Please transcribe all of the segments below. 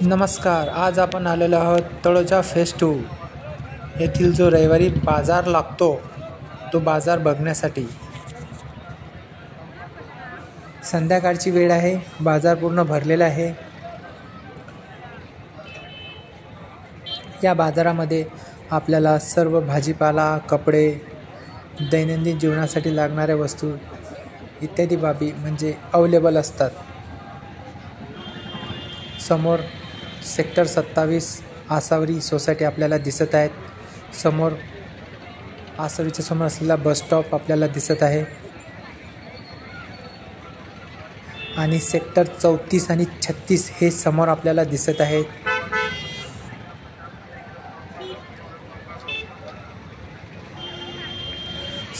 नमस्कार. आज आपण आलेलो आहोत तळोजा फेज 2 येथील जो रविवारी बाजार लागतो तो बाजार बघण्यासाठी. संध्याकाळची वेळ आहे, बाजार पूर्ण भरलेला आहे. या बाजारामध्ये आपल्याला सर्व भाजीपाला, कपडे, दैनंदिन जीवनासाठी लागणाऱ्या वस्तू इत्यादी बाबी म्हणजे अवेलेबल असतात. समोर सेक्टर 27 आसावरी सोसायटी आपल्याला दिसत आहेत. समोर आसावरीच्या समोर असलेला बस स्टॉप आपल्याला दिसत आहे आणि सेक्टर 34 आणि 36 हे समोर आपल्याला दिसत आहेत.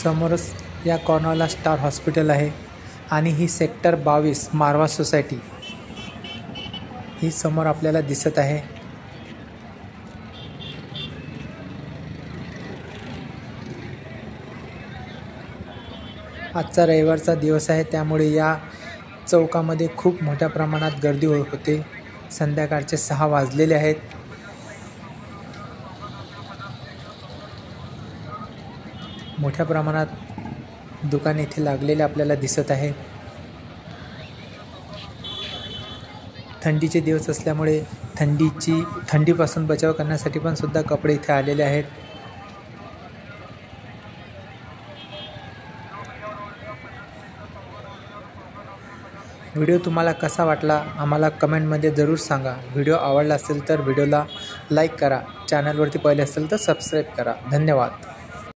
समोरच या कॉर्नरला स्टार हॉस्पिटल आहे आणि ही सेक्टर 22 मारवा सोसायटी ही समोर आपल्याला दिसत आहे. आजचा रविवारचा दिवस आहे, त्यामुळे या चौकामध्ये खूप मोठ्या प्रमाणात गर्दी होते. संध्याकाळचे 6 वाजलेले आहेत. मोठ्या प्रमाणात दुकाने इथे लागलेले आपल्याला दिसत आहे. थंडीचे दिवस असल्यामुळे थंडीपासून बचाव करण्यासाठी पण सुद्धा कपडे इथे आलेले आहेत. व्हिडिओ तुम्हाला कसा वाटला आम्हाला कमेंटमध्ये जरूर सांगा. व्हिडिओ आवडला असेल तर व्हिडिओला लाईक करा. चॅनलवरती पहिले असेल तर सबस्क्राईब करा. धन्यवाद.